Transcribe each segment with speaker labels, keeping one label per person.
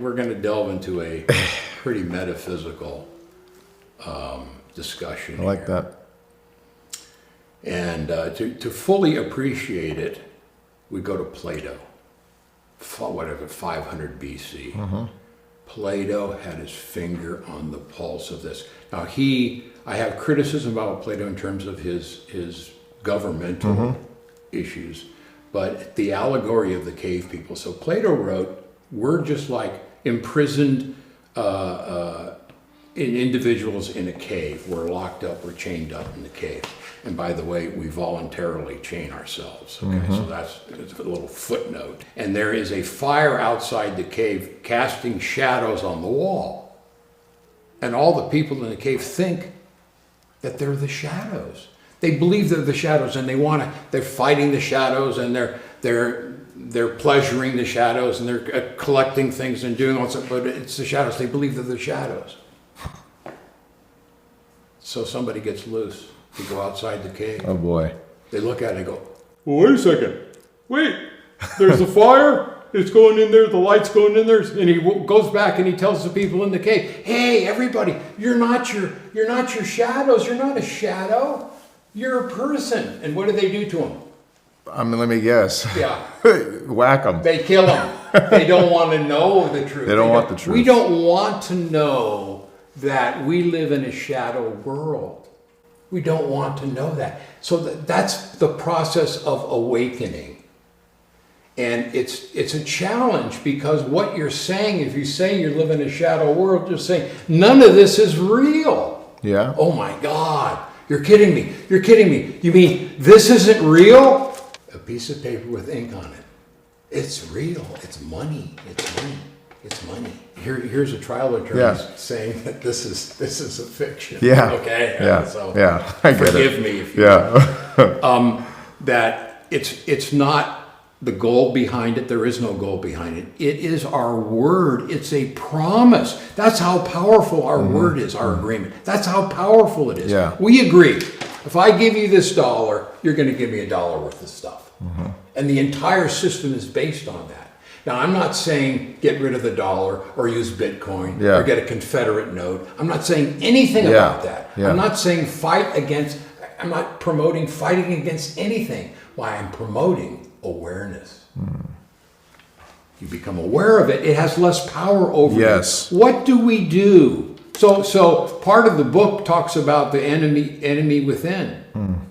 Speaker 1: We're going to delve into a pretty metaphysical discussion.
Speaker 2: I like that.
Speaker 1: And to fully appreciate it, we go to Plato, whatever, 500 BC.
Speaker 2: Mm-hmm.
Speaker 1: Plato had his finger on the pulse of this. Now I have criticism about Plato in terms of his governmental issues, but the allegory of the cave people. So Plato wrote, we're just like imprisoned individuals in a cave. We're locked up, we're chained up in the cave. And by the way, we voluntarily chain ourselves. Okay, so that's a little footnote. And there is a fire outside the cave casting shadows on the wall. And all the people in the cave think that they're the shadows. They believe they're the shadows, and they're fighting the shadows, and they're pleasuring the shadows, and they're collecting things and doing all stuff, but it's the shadows. They believe they're the shadows. So somebody gets loose. They go outside the cave.
Speaker 2: Oh boy.
Speaker 1: They look at it and go, well, wait a second. Wait, there's a fire. It's going in there. The light's going in there. And he goes back and he tells the people in the cave, hey, everybody, you're not your shadows. You're not a shadow. You're a person. And what do they do to him?
Speaker 2: Let me guess.
Speaker 1: Yeah.
Speaker 2: Whack them.
Speaker 1: They kill him. They don't want to know the truth.
Speaker 2: They don't want the truth.
Speaker 1: We don't want to know that we live in a shadow world. We don't want to know that. So that's the process of awakening. And it's a challenge, because what you're saying, if you say you live in a shadow world, you're saying none of this is real.
Speaker 2: Yeah.
Speaker 1: Oh my God, you're kidding me. You're kidding me. You mean this isn't real? A piece of paper with ink on it. It's real. It's money. It's money. It's money. Here's a trial attorney saying that this is a fiction.
Speaker 2: Yeah.
Speaker 1: Okay.
Speaker 2: Yeah.
Speaker 1: So
Speaker 2: yeah. I get
Speaker 1: forgive
Speaker 2: it.
Speaker 1: me if you that it's not the goal behind it. There is no goal behind it. It is our word. It's a promise. That's how powerful our word is. Our agreement. That's how powerful it is.
Speaker 2: Yeah.
Speaker 1: We agree. If I give you this $1, you're going to give me $1 worth of stuff. And the entire system is based on that. Now, I'm not saying get rid of the dollar or use Bitcoin or get a Confederate note. I'm not saying anything about that. I'm not saying I'm not promoting fighting against anything. Why? I'm promoting awareness. You become aware of it, it has less power over you. What do we do? So part of the book talks about the enemy within.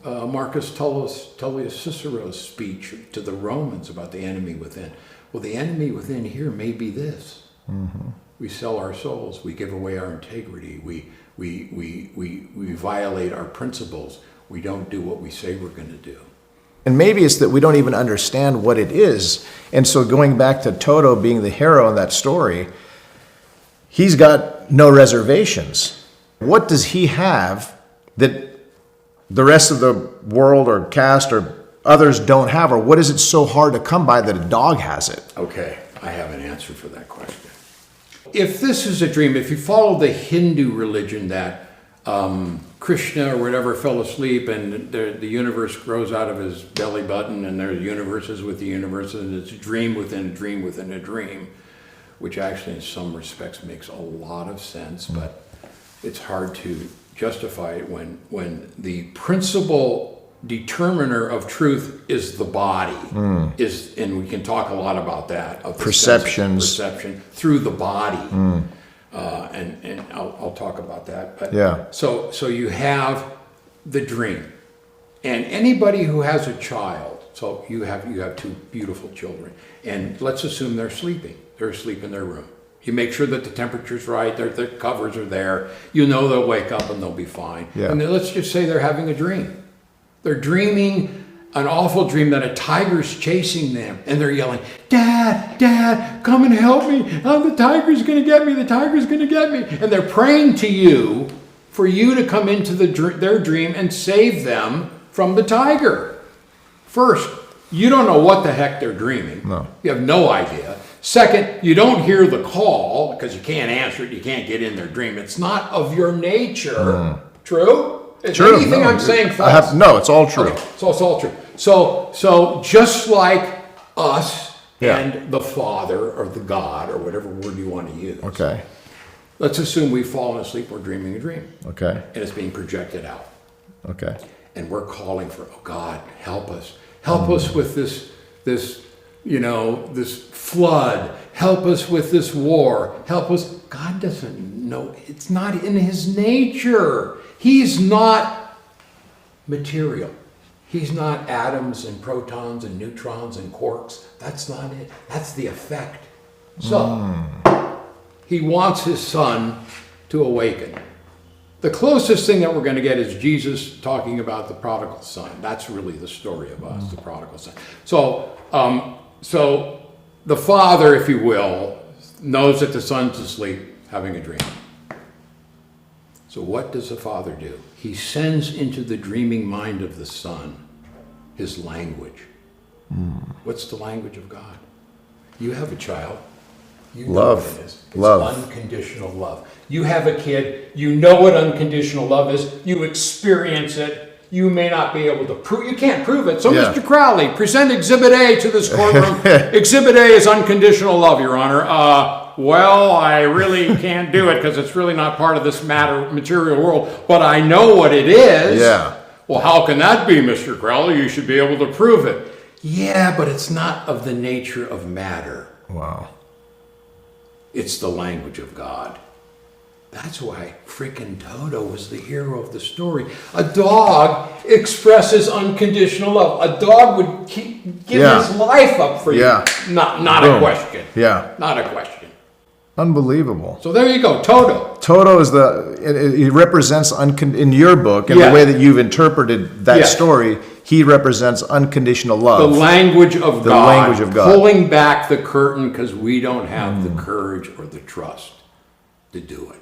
Speaker 1: Marcus Tullius Cicero's speech to the Romans about the enemy within. Well, the enemy within here may be this. We sell our souls. We give away our integrity. We violate our principles. We don't do what we say we're going to do.
Speaker 2: And maybe it's that we don't even understand what it is. And so going back to Toto being the hero in that story, he's got no reservations. What does he have that the rest of the world or caste or others don't have, or what is it so hard to come by that a dog has it?
Speaker 1: Okay, I have an answer for that question. If this is a dream, if you follow the Hindu religion that Krishna or whatever fell asleep and the universe grows out of his belly button and there are universes with the universe and it's a dream within a dream within a dream, which actually in some respects makes a lot of sense, but it's hard to justify it when the principal determiner of truth is the body, and we can talk a lot about that, of
Speaker 2: perception
Speaker 1: through the body, and I'll talk about that. But so you have the dream, and anybody who has a child, so you have two beautiful children, and let's assume they're sleeping. They're asleep in their room. You make sure that the temperature's right, the covers are there. You know they'll wake up and they'll be fine. And then let's just say they're having a dream. They're dreaming an awful dream that a tiger's chasing them, and they're yelling, Dad, Dad, come and help me. Oh, the tiger's going to get me. The tiger's going to get me. And they're praying to you for you to come into their dream and save them from the tiger. First, you don't know what the heck they're dreaming.
Speaker 2: No.
Speaker 1: You have no idea. Second, you don't hear the call because you can't answer it. You can't get in their dream. It's not of your nature. True? Is anything I'm saying false?
Speaker 2: No, it's all true.
Speaker 1: Okay, so it's all true. So just like us and the Father or the God or whatever word you want to use.
Speaker 2: Okay.
Speaker 1: Let's assume we've fallen asleep, we're dreaming a dream.
Speaker 2: Okay.
Speaker 1: And it's being projected out.
Speaker 2: Okay.
Speaker 1: And we're calling for, oh God, help us. Help us with this flood. Help us with this war. Help us. God doesn't know. It's not in his nature. He's not material. He's not atoms and protons and neutrons and quarks. That's not it. That's the effect. So, he wants his son to awaken. The closest thing that we're going to get is Jesus talking about the prodigal son. That's really the story of us, the prodigal son. So the father, if you will, knows that the son's asleep, having a dream. So what does the father do? He sends into the dreaming mind of the son his language. What's the language of God? You have a child. You know
Speaker 2: Love.
Speaker 1: what it is. It's
Speaker 2: Love.
Speaker 1: Unconditional love. You have a kid. You know what unconditional love is. You experience it. You may not be able to prove. You can't prove it. So,
Speaker 2: Yeah.
Speaker 1: Mr. Crowley, present Exhibit A to this courtroom. Exhibit A is unconditional love, Your Honor. Well, I really can't do it because it's really not part of this material world. But I know what it is.
Speaker 2: Yeah.
Speaker 1: Well, how can that be, Mr. Crowley? You should be able to prove it. Yeah, but it's not of the nature of matter.
Speaker 2: Wow.
Speaker 1: It's the language of God. That's why frickin' Toto was the hero of the story. A dog expresses unconditional love. A dog would give his life up for you.
Speaker 2: Yeah.
Speaker 1: Not a question.
Speaker 2: Yeah.
Speaker 1: Not a question.
Speaker 2: Unbelievable.
Speaker 1: So there you go, Toto.
Speaker 2: Toto is it represents, in your book, and the way that you've interpreted that story, he represents unconditional love.
Speaker 1: The language of God.
Speaker 2: The language of God.
Speaker 1: Pulling back the curtain because we don't have the courage or the trust to do it.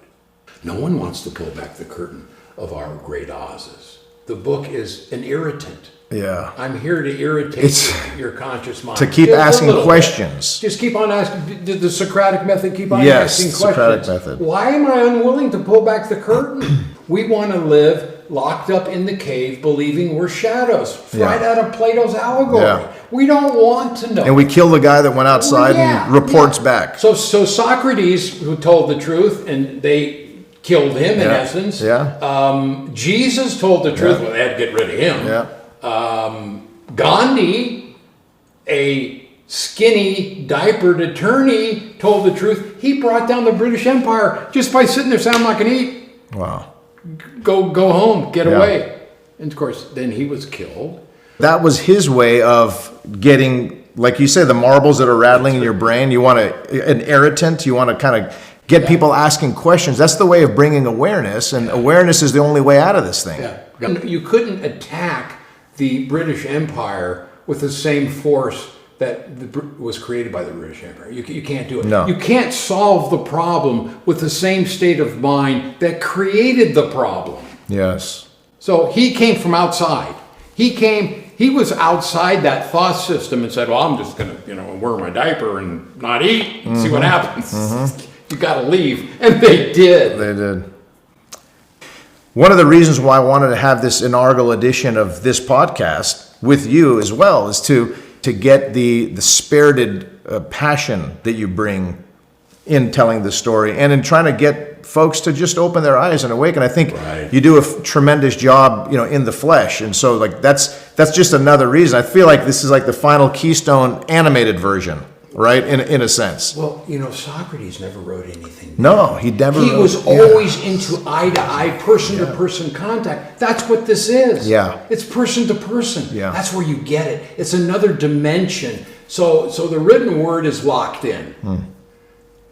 Speaker 1: No one wants to pull back the curtain of our great Oz's. The book is an irritant.
Speaker 2: Yeah.
Speaker 1: I'm here to irritate your conscious mind.
Speaker 2: To keep asking questions.
Speaker 1: Just keep on asking. Did the Socratic method keep on asking questions?
Speaker 2: Socratic method.
Speaker 1: Why am I unwilling to pull back the curtain? We want to live locked up in the cave believing we're shadows. Right out of Plato's Allegory. Yeah. We don't want to know.
Speaker 2: And we kill the guy that went outside and reports back.
Speaker 1: So Socrates, who told the truth, and they killed him in essence.
Speaker 2: Yeah.
Speaker 1: Jesus told the truth. Well, they had to get rid of him.
Speaker 2: Yeah.
Speaker 1: Gandhi, a skinny, diapered attorney, told the truth. He brought down the British Empire just by sitting there saying, I'm not going to eat.
Speaker 2: Wow.
Speaker 1: Go home, get away. And of course, then he was killed.
Speaker 2: That was his way of getting, like you say, the marbles that are rattling in your brain. You want an irritant. You want to kind of get people asking questions. That's the way of bringing awareness, and awareness is the only way out of this thing.
Speaker 1: Yeah. You couldn't attack the British Empire with the same force that was created by the British Empire. You can't do it.
Speaker 2: No.
Speaker 1: You can't solve the problem with the same state of mind that created the problem.
Speaker 2: Yes.
Speaker 1: So he came from outside. He was outside that thought system and said, well, I'm just going to, wear my diaper and not eat and see what happens. You got to leave. And they did.
Speaker 2: They did. One of the reasons why I wanted to have this inaugural edition of this podcast with you as well is to get the spirited passion that you bring in telling the story and in trying to get folks to just open their eyes and awaken. I think you do a tremendous job, in the flesh. And so that's just another reason. I feel like this is like the Final Keystone animated version. Right, in a sense.
Speaker 1: Well, Socrates never wrote anything.
Speaker 2: No, he never.
Speaker 1: He was always into eye-to-eye, person-to-person contact. That's what this is.
Speaker 2: Yeah,
Speaker 1: it's person-to-person.
Speaker 2: Yeah,
Speaker 1: that's where you get it. It's another dimension. So the written word is locked in.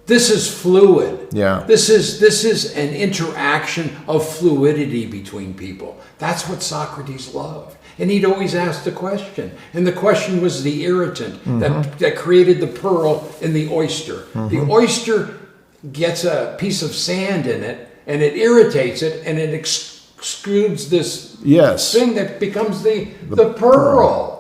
Speaker 1: This is fluid.
Speaker 2: Yeah,
Speaker 1: this is an interaction of fluidity between people. That's what Socrates loved. And he'd always ask the question. And the question was the irritant that created the pearl in the oyster. The oyster gets a piece of sand in it, and it irritates it, and it extrudes this thing that becomes the pearl.